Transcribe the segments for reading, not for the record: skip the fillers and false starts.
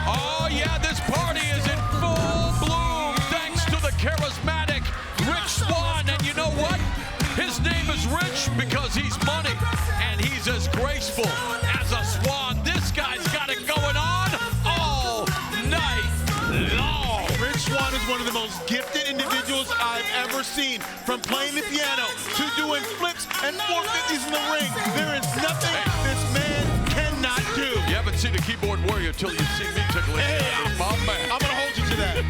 Oh yeah, this party is in full bloom thanks to the charismatic Rich Swann. And you know what? His name is Rich because he's money, and he's as graceful as a swan. This guy's got it going on all night long. Rich Swann is one of the most gifted individuals I've ever seen. From playing the piano to doing flips and 450s in the ring, there is nothing this man cannot do. You haven't seen a keyboard warrior till you see me tickling. Hey, my man. I'm gonna hold you to that.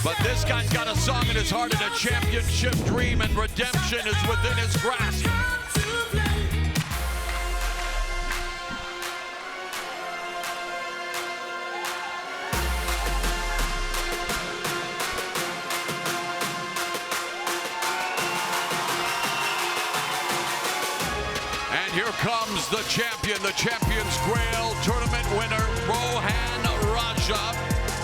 But this guy's got a song in his heart, and a championship dream, and redemption is within his grasp. And here comes the champion, the Champions Grail tournament winner, Rohan Raja.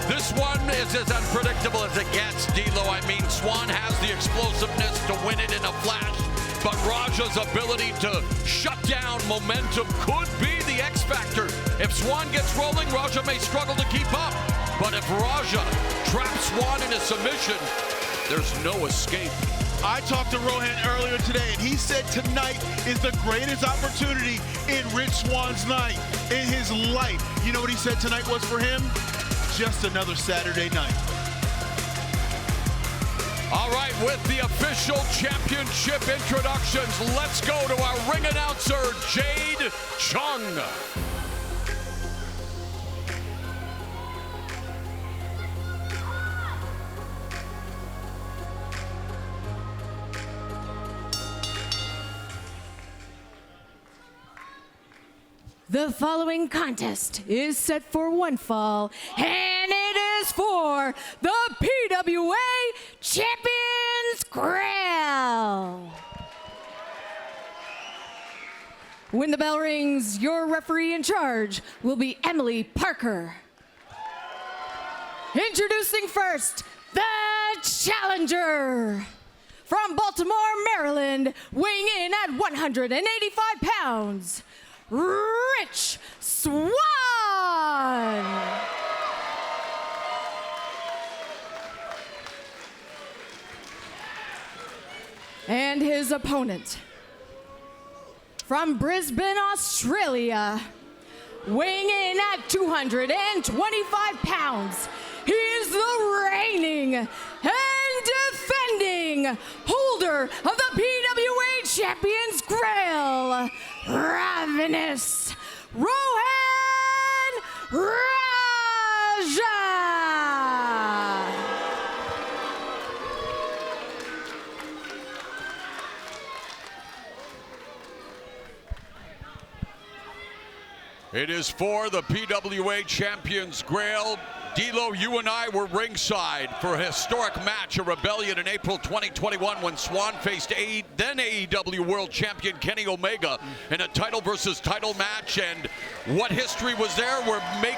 This one is as unpredictable as it gets, D'Lo. I mean, Swan has the explosiveness to win it in a flash, but Raja's ability to shut down momentum could be the X factor. If Swan gets rolling, Raja may struggle to keep up. But if Raja traps Swan in a submission, there's no escape. I talked to Rohan earlier today, and he said tonight is the greatest opportunity in Rich Swann's night, in his life. You know what he said tonight was for him? Just another Saturday night. All right, with the official championship introductions, let's go to our ring announcer, Jade Chung. The following contest is set for one fall, and it is for the PWA Champions Grail. When the bell rings, your referee in charge will be Emily Parker. Introducing first, the challenger. From Baltimore, Maryland, weighing in at 185 pounds, Rich Swann. And his opponent, from Brisbane, Australia, weighing in at 225 pounds, he is the reigning and defending holder of the PWA Champions Grail, Ravenous Rohan Raja. It is for the PWA Champions Grail. D'Lo, you and I were ringside for a historic match, a rebellion in April 2021 when Swan faced then AEW World Champion Kenny Omega in a title versus title match. And what history was there?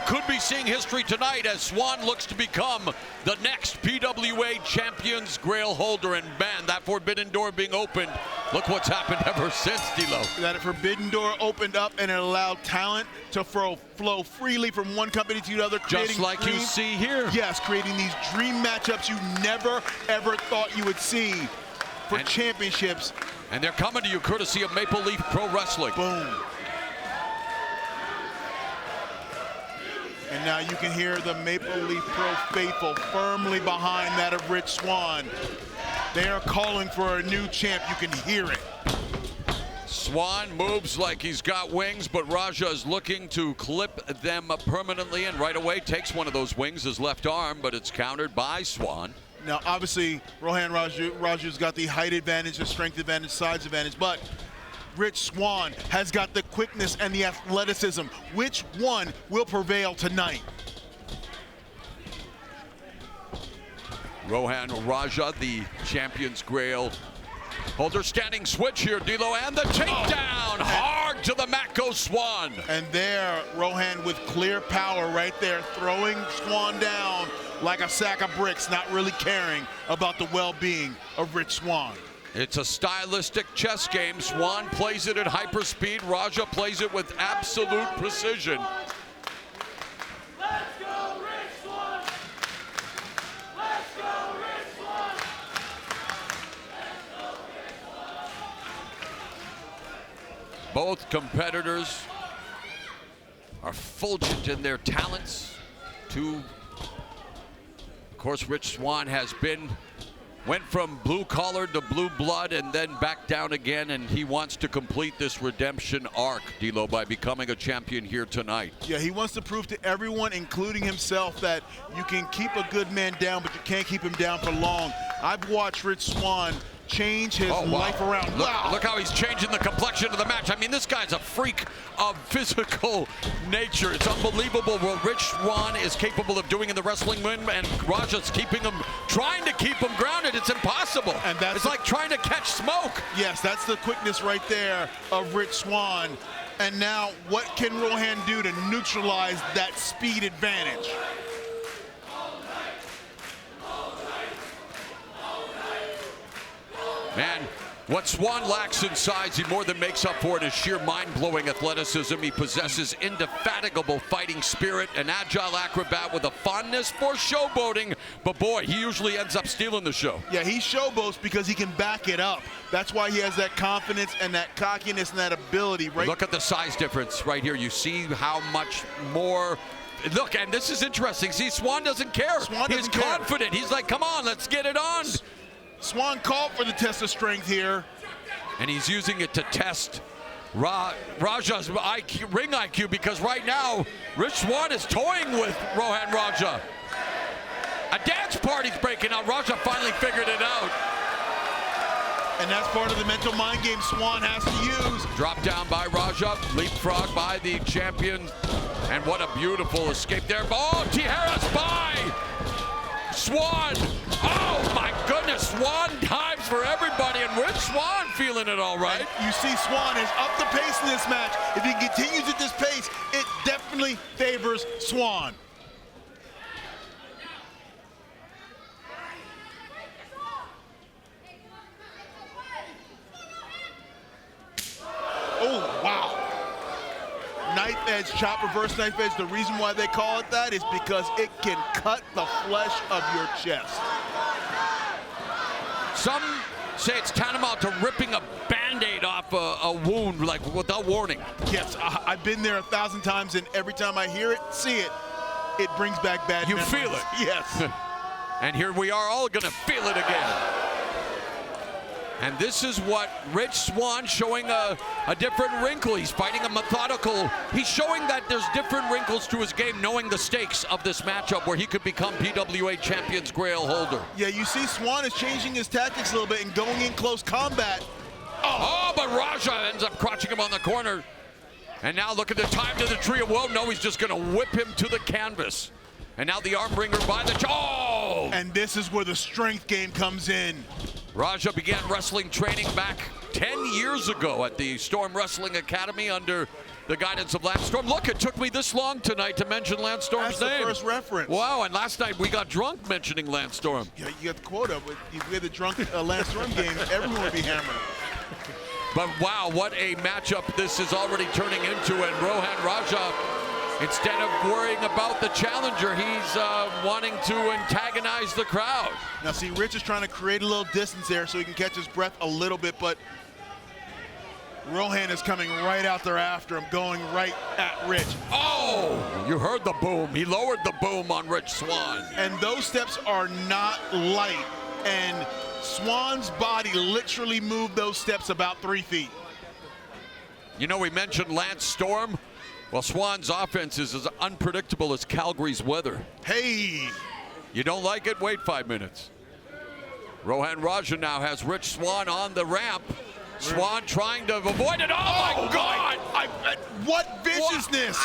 Could be seeing history tonight as Swan looks to become the next PWA Champions Grail holder. And man, that forbidden door being opened, look what's happened ever since, D'Lo. That forbidden door opened up and it allowed talent to flow freely from one company to the other, just like you see here. Yes, creating these dream matchups you never, ever thought you would see for championships. And they're coming to you courtesy of Maple Leaf Pro Wrestling. Boom. And now you can hear the Maple Leaf Pro faithful firmly behind that of Rich Swann. They are calling for a new champ. You can hear it. Swan moves like he's got wings, but Raja is looking to clip them permanently, and right away takes one of those wings, his left arm, but it's countered by Swan. Now, obviously, Rohan Raja's got the height advantage, the strength advantage, size advantage, but Rich Swann has got the quickness and the athleticism. Which one will prevail tonight? Rohan Raja, the Champions Grail holder, standing switch here, D'Lo, and the takedown. Hard to the mat goes Swan. And there, Rohan with clear power right there, throwing Swan down like a sack of bricks, not really caring about the well-being of Rich Swann. It's a stylistic chess game. Swan plays it at hyperspeed. Raja plays it with absolute precision. Let's go, Rich Swann! Let's go, Rich Swann! Both competitors are fulgent in their talents. Of course, Rich Swann went from blue collar to blue blood and then back down again, and he wants to complete this redemption arc, D'Lo, by becoming a champion here tonight. Yeah, he wants to prove to everyone, including himself, that you can keep a good man down, but you can't keep him down for long. I've watched Rich Swann change his life around. Look how he's changing the complexion of the match. I mean, this guy's a freak of physical nature. It's unbelievable what Rich Swann is capable of doing in the wrestling ring, and Raja's trying to keep him grounded. It's impossible. And it's like trying to catch smoke. Yes, that's the quickness right there of Rich Swann. And now, what can Rohan do to neutralize that speed advantage? Man, what Swan lacks in size, he more than makes up for in his sheer mind-blowing athleticism. He possesses indefatigable fighting spirit, an agile acrobat with a fondness for showboating. But boy, he usually ends up stealing the show. Yeah, he showboats because he can back it up. That's why he has that confidence and that cockiness and that ability. Right? Look at the size difference right here. You see how much more. Look, and this is interesting. See, Swan doesn't care. He's confident. He's like, come on, let's get it on. Swan called for the test of strength here. And he's using it to test Raja's ring IQ, because right now, Rich Swann is toying with Rohan Raja. A dance party's breaking out. Raja finally figured it out. And that's part of the mental mind game Swan has to use. Drop down by Raja, leapfrog by the champion. And what a beautiful escape there. Oh, Tijeras by Swan. Oh my goodness, Swan dives for everybody, and Rich Swann feeling it all right. And you see Swan has upped the pace in this match. If he continues at this pace, it definitely favors Swan. Oh, wow. Knife edge, chop, reverse knife edge. The reason why they call it that is because it can cut the flesh of your chest. Some say it's tantamount to ripping a Band-Aid off a wound, like without warning. Yes, I've been there 1,000 times, and every time I hear it, see it, it brings back bad memories. You feel it. Yes. And here we are all gonna feel it again. And this is what Rich Swann showing a different wrinkle. He's fighting a methodical. He's showing that there's different wrinkles to his game, knowing the stakes of this matchup where he could become PWA Champions Grail holder. Yeah, you see Swan is changing his tactics a little bit and going in close combat. Oh, but Raja ends up crouching him on the corner. And now look at the time to the tree of woe. No, he's just gonna whip him to the canvas. And now the arm bringer by the And this is where the strength game comes in. Raja began wrestling training back 10 years ago at the Storm Wrestling Academy under the guidance of Lance Storm. Look, it took me this long tonight to mention Lance Storm's name. That's the first reference. Wow, and last night we got drunk mentioning Lance Storm. Yeah, you got the quota, but if we had the drunk Lance Storm game, everyone would be hammered. But wow, what a matchup this is already turning into, and Rohan Raja, instead of worrying about the challenger, he's wanting to antagonize the crowd. Now see, Rich is trying to create a little distance there so he can catch his breath a little bit, but Rohan is coming right out there after him, going right at Rich. Oh, you heard the boom. He lowered the boom on Rich Swann. And those steps are not light, and Swann's body literally moved those steps about 3 feet. You know, we mentioned Lance Storm. Well, Swann's offense is as unpredictable as Calgary's weather. Hey! You don't like it? Wait 5 minutes. Rohan Raja now has Rich Swann on the ramp. Swann trying to avoid it. Oh my God! What viciousness!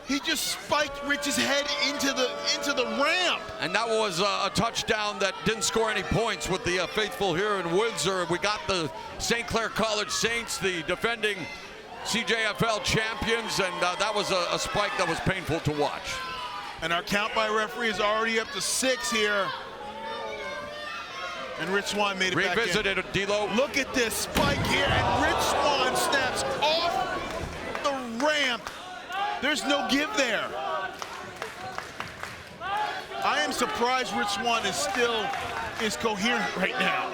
He just spiked Rich's head into the ramp. And that was a touchdown that didn't score any points with the faithful here in Windsor. We got the St. Clair College Saints, the defending CJFL champions, and that was a spike that was painful to watch. And our count by referee is already up to 6 here. And Rich Swann made it back in. Revisited it, D'Lo. Look at this spike here, and Rich Swann snaps off the ramp. There's no give there. I am surprised Rich Swann is coherent right now.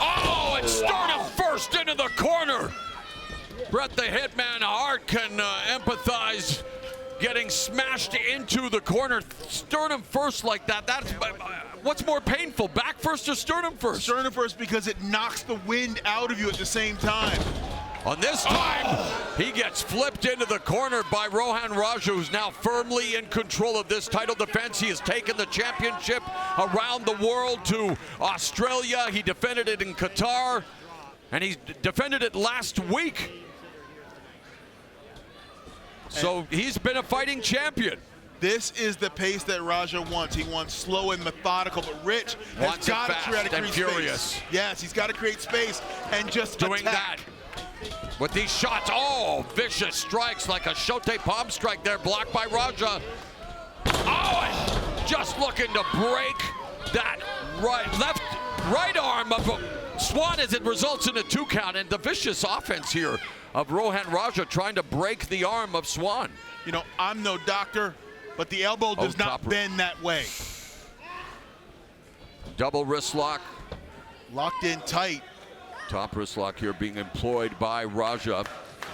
Oh, and sternum first into the corner. Bret the Hitman Hart can empathize getting smashed into the corner. Sternum first like that. That's what's more painful, back first or sternum first? Sternum first because it knocks the wind out of you at the same time. On this time, he gets flipped into the corner by Rohan Raja, who's now firmly in control of this title defense. He has taken the championship around the world to Australia. He defended it in Qatar, and he defended it last week. So he's been a fighting champion. This is the pace that Raja wants. He wants slow and methodical, but Rich has got to try to create space. Yes, he's got to create space and just doing attack. that. With these shots, oh, vicious strikes like a Shote palm strike there, blocked by Raja. Oh, and just looking to break that right arm of Swan as it results in a 2 count, and the vicious offense here of Rohan Raja trying to break the arm of Swan. You know, I'm no doctor, but the elbow does not bend that way. Double wrist lock. Locked in tight. Top wrist lock here being employed by Raja.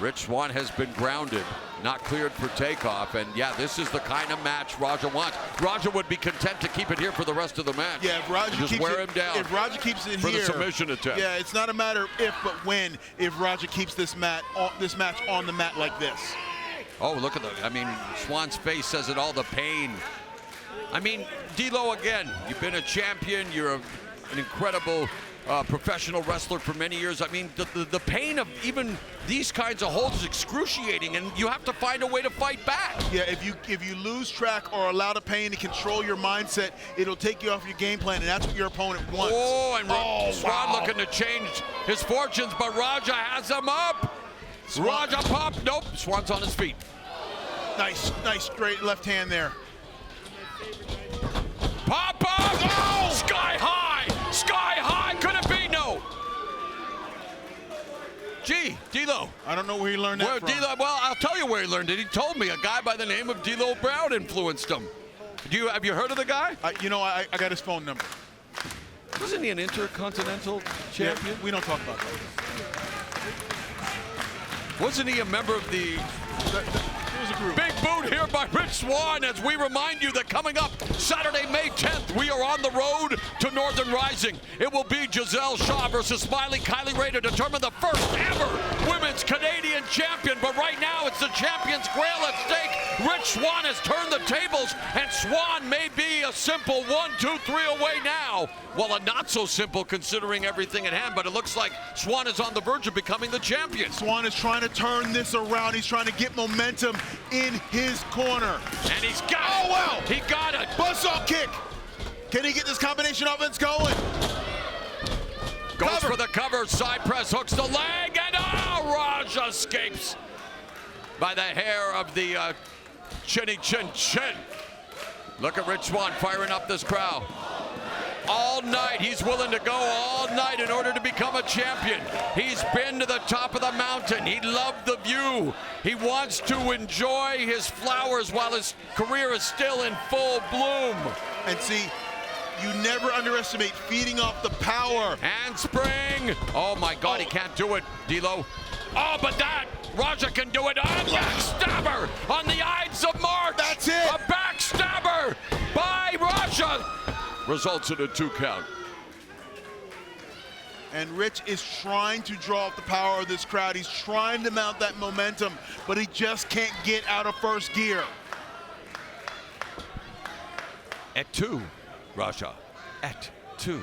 Rich Swann has been grounded, not cleared for takeoff, and yeah, this is the kind of match Raja wants. Raja would be content to keep it here for the rest of the match. Yeah, if Raja just keeps wear him down. If Raja keeps it for here, the submission attempt. Yeah, it's not a matter of if, but when. If Raja keeps this match on the mat like this. Oh, look at I mean, Swann's face says it all. The pain. I mean, D'Lo, again, you've been a champion. You're an incredible professional wrestler for many years. I mean, the pain of even these kinds of holds is excruciating, and you have to find a way to fight back. Yeah, if you lose track or allow the pain to control your mindset, it'll take you off your game plan, and that's what your opponent wants. Oh, and Swan looking to change his fortunes, but Raja has him up. Raja pop. Nope, Swan's on his feet. Nice straight left hand there. Pop up! Oh! Sky high! Sky high! Could it be? No. Gee, D'Lo. I don't know where he learned that from. Well, I'll tell you where he learned it. He told me a guy by the name of D'Lo Brown influenced him. Have you heard of the guy? I got his phone number. Wasn't he an intercontinental champion? Yeah, we don't talk about that. Wasn't he a member of the... It was a group. Big boot here by Rich Swann as we remind you that coming up Saturday, May 10th, we are on the road to Northern Rising. It will be Giselle Shaw versus Smiley Kylie Ray to determine the first ever women's Canadian champion. But right now, it's the champion's Grail at stake. Rich Swann has turned the tables, and Swan may be a simple 1, 2, 3 away now. Well, a not so simple considering everything at hand, but it looks like Swan is on the verge of becoming the champion. Swan is trying to turn this around. He's trying to get momentum in his corner. And he's got it. Oh, wow. He got it. Buzzsaw kick. Can he get this combination offense going? Goes for the cover. Side press, hooks the leg, and Raja escapes by the hair of the chinny chin chin. Look at Rich Swann firing up this crowd. All night, he's willing to go all night in order to become a champion. He's been to the top of the mountain. He loved the view. He wants to enjoy his flowers while his career is still in full bloom. And see, you never underestimate feeding off the power. Handspring. Oh my God, he can't do it, D'Lo. Oh, but that, Raja can do it. Backstabber on the Ides of March. That's it. A backstabber by Raja. Results in a 2 count. And Rich is trying to draw up the power of this crowd. He's trying to mount that momentum, but he just can't get out of first gear. At 2, Raja. At 2.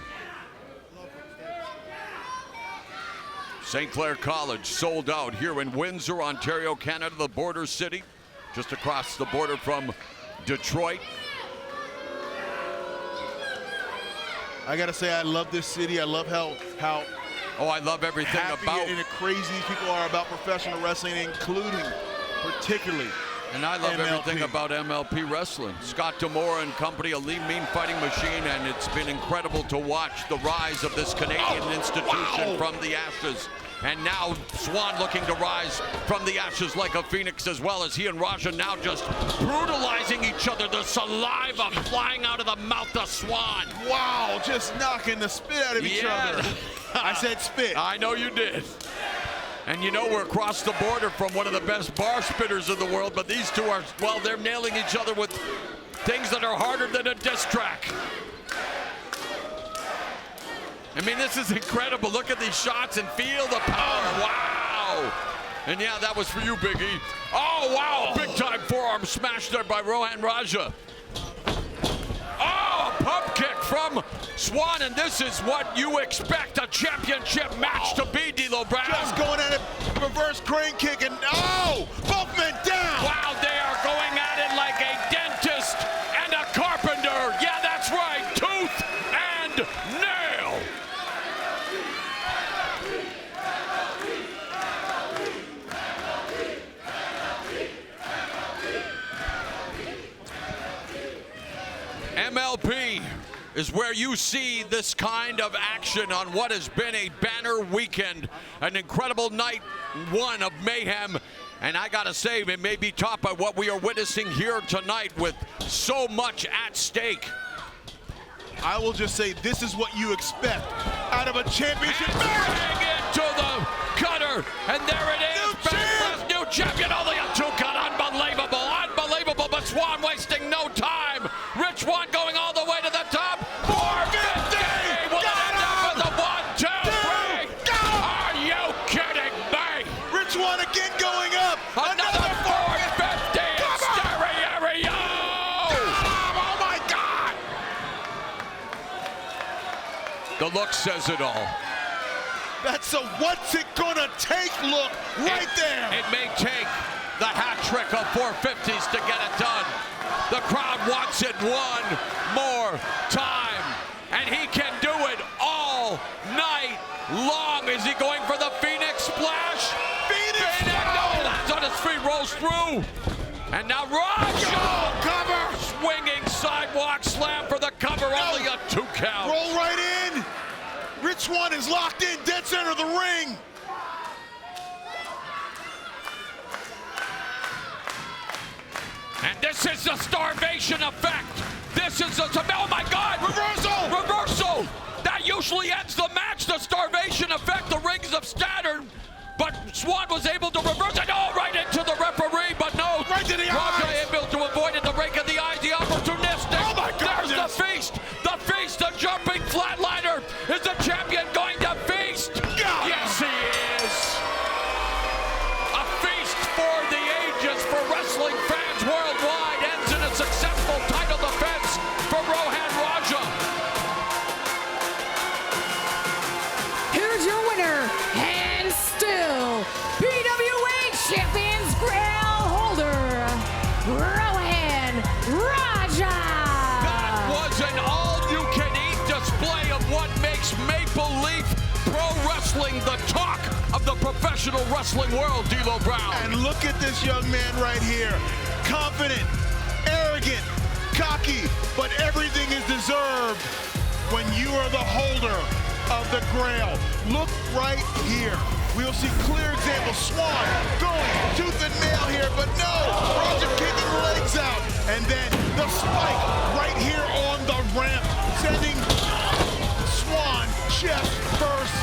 St. Clair College sold out here in Windsor, Ontario, Canada, the border city, just across the border from Detroit. I gotta say, I love this city. I love how I love everything happy about and crazy people are about professional wrestling, including particularly And I love MLP. everything about MLP Wrestling. Scott D'Amore and company, a lean, mean fighting machine, and it's been incredible to watch the rise of this Canadian institution from the ashes. And now Swan looking to rise from the ashes like a phoenix, as well as he and Raja now just brutalizing each other. The saliva flying out of the mouth of Swan. Wow, just knocking the spit out of each other. I said spit. I know you did. And you know, we're across the border from one of the best bar spitters in the world, but these two are, well, they're nailing each other with things that are harder than a diss track. I mean, this is incredible. Look at these shots and feel the power. Wow. And yeah, that was for you, Big E. Oh, wow, big time forearm smash there by Rohan Raja. Oh, a pump kick from Swan, and this is what you expect a championship match to be, D'Lo Brown. Just going at it, reverse crane kick, and oh, both men down. Wow, they are going at it like a dentist and a carpenter. Yeah, that's right, tooth and nail. MLP is where you see this kind of action on what has been a banner weekend, an incredible night one of Mayhem, and I gotta say, it may be topped by what we are witnessing here tonight with so much at stake. I will just say this is what you expect out of a championship match. Bang into the cutter, and there it is, new champion, only a 2 count, unbelievable, unbelievable, but Swan wasting no time. Rich Swann going all the way to the top. 450! Will it end up with a 1, 2, 3? Are you kidding me? Rich Swann again going up. Another 450 in stereo! Oh my God! The look says it all. That's a what's it gonna take look right there. It may take the hat trick of 450s to get it done. The crowd wants it one more time, and he can do it all night long. Is he going for the Phoenix Splash? Phoenix! No, he lands on his feet, rolls through. And now Raja! Cover! Swinging sidewalk slam for the cover, only a 2 count. Roll right in. Rich Swann is locked in, dead center of the ring. And this is the starvation effect. This is the, oh my God! Reversal! Reversal! That usually ends the match, the starvation effect. The rings have scattered, but Swan was able to reverse it. Oh, right into the referee, but no. Right to the Raja eyes. able to avoid it, the rake of the eyes, the opportunistic. Oh my goodness. There's the feast, the jumping flatliner. Is the champion going to feast? God. Yes, he is. A feast for the ages for wrestling fans worldwide ends in a successful title defense for Rohan Raja. Here's your winner, and still PWA Champions Grail holder, Rohan Raja. That was an all-you-can-eat display of what makes Maple Leaf Pro Wrestling the talk of the professional wrestling world, D'Lo Brown. And look at this young man right here. Confident, arrogant, cocky, but everything is deserved when you are the holder of the Grail. Look right here. We'll see clear examples. Swan going tooth and nail here, but no. Raja kicking the legs out. And then the spike right here on the ramp, sending Swan chest first.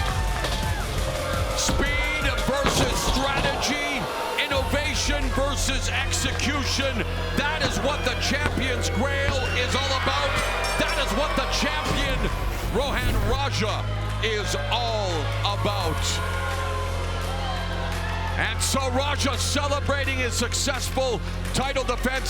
Speed versus strategy, innovation versus execution. That is what the Champions Grail is all about. That is what the champion Rohan Raja is all about. And so Raja celebrating his successful title defense.